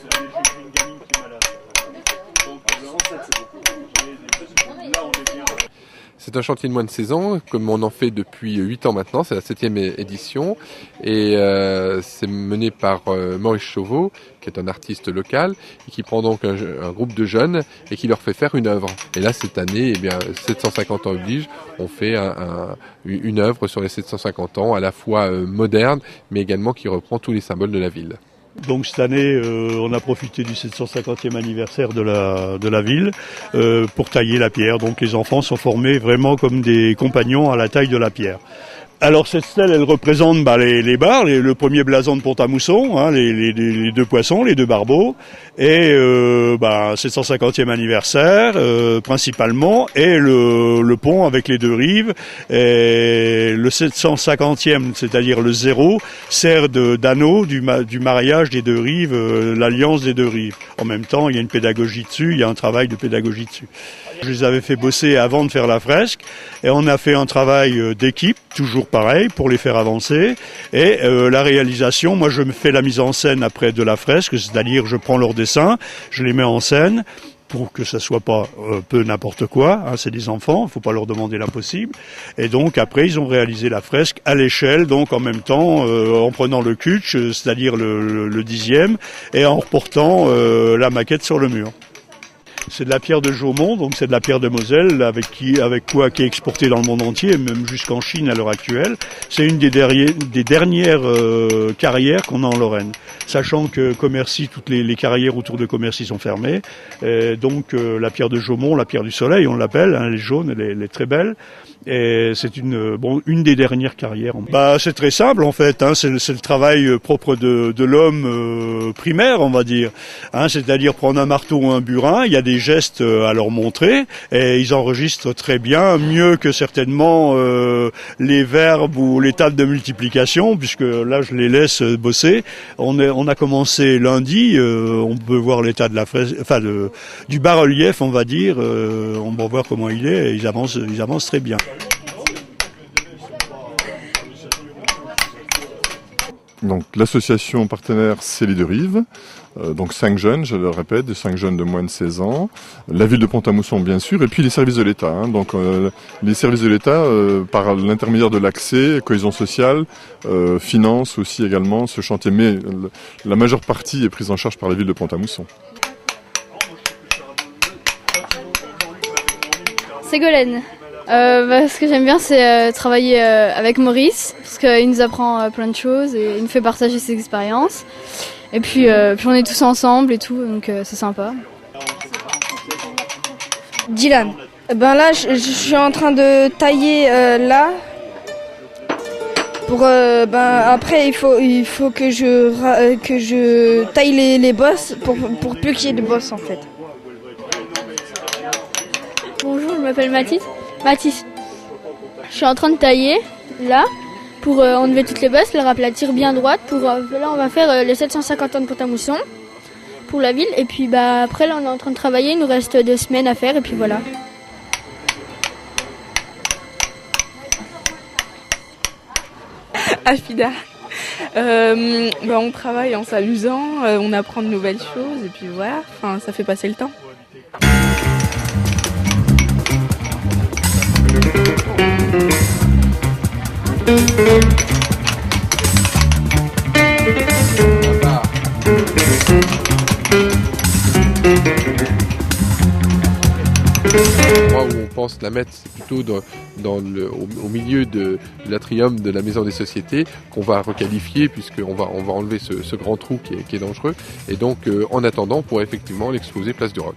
j'ai une gamine qui est malade. Donc, 107, c'est beaucoup. Là, on est bien. C'est un chantier de moins de 16 ans, comme on en fait depuis 8 ans maintenant, c'est la 7e édition, et c'est mené par Maurice Chauveau, qui est un artiste local, et qui prend donc un groupe de jeunes et qui leur fait faire une œuvre. Et là, cette année, eh bien, 750 ans oblige, on fait une œuvre sur les 750 ans, à la fois moderne, mais également qui reprend tous les symboles de la ville. Donc cette année, on a profité du 750e anniversaire de la ville pour tailler la pierre. Donc les enfants sont formés vraiment comme des compagnons à la taille de la pierre. Alors cette stèle, elle représente les bars, le premier blason de Pont-à-Mousson, hein, les deux poissons, les deux barbeaux, et 750e anniversaire principalement, et le pont avec les deux rives. Et le 750e, c'est-à-dire le 0, sert d'anneau du mariage des deux rives, l'alliance des deux rives. En même temps, il y a une pédagogie dessus, il y a un travail de pédagogie dessus. Je les avais fait bosser avant de faire la fresque, et on a fait un travail d'équipe, toujours pareil, pour les faire avancer. Et la réalisation, moi je me fais la mise en scène après de la fresque, c'est-à-dire je prends leurs dessins, je les mets en scène, pour que ça soit pas peu n'importe quoi, hein, c'est des enfants, il faut pas leur demander l'impossible. Et donc après ils ont réalisé la fresque à l'échelle, donc en même temps en prenant le cutch, c'est-à-dire le 10e, et en reportant la maquette sur le mur. C'est de la pierre de Jaumont, donc c'est de la pierre de Moselle, avec qui est exportée dans le monde entier, même jusqu'en Chine à l'heure actuelle. C'est une des dernières carrières qu'on a en Lorraine. Sachant que Commercy, toutes les carrières autour de Commercy sont fermées. Donc la pierre de Jaumont, la pierre du soleil, on l'appelle, hein, elle est jaune, elle est très belle. Et c'est une des dernières carrières. C'est très simple en fait, hein, c'est le travail propre de l'homme primaire, on va dire. Hein, c'est-à-dire prendre un marteau ou un burin, il y a des gestes à leur montrer et ils enregistrent très bien, mieux que certainement les verbes ou les tables de multiplication, puisque là je les laisse bosser. On a commencé lundi, on peut voir l'état de la fraise, du bas-relief, on va dire. On va voir comment il est. Et ils avancent très bien. Donc l'association partenaire, c'est les deux rives. Donc 5 jeunes, je le répète, 5 jeunes de moins de 16 ans. La ville de Pont-à-Mousson, bien sûr, et puis les services de l'État. Hein. Donc les services de l'État, par l'intermédiaire de l'accès, cohésion sociale, financent aussi également ce chantier. Mais la majeure partie est prise en charge par la ville de Pont-à-Mousson. Ségolène. Ce que j'aime bien, c'est travailler avec Maurice, parce qu'il nous apprend plein de choses et il nous fait partager ses expériences. Et puis on est tous ensemble et tout, donc c'est sympa. Dylan. Là, je suis en train de tailler là. Pour après, il faut que je taille les bosses pour plus qu'il y ait de bosses en fait. Bonjour, je m'appelle Mathis. Je suis en train de tailler là pour enlever toutes les bosses, les aplatir bien droite. Là, on va faire les 750 ans de Pont-à-Mousson pour la ville. Et puis après, là, on est en train de travailler. Il nous reste 2 semaines à faire et puis voilà. Afida. On travaille en s'amusant, on apprend de nouvelles choses et puis voilà, ça fait passer le temps. Moi, où on pense la mettre, c'est plutôt au milieu de l'atrium de la Maison des Sociétés, qu'on va requalifier, puisqu'on va enlever ce grand trou qui est dangereux. Et donc, en attendant, on pourrait effectivement l'exposer place du Roc.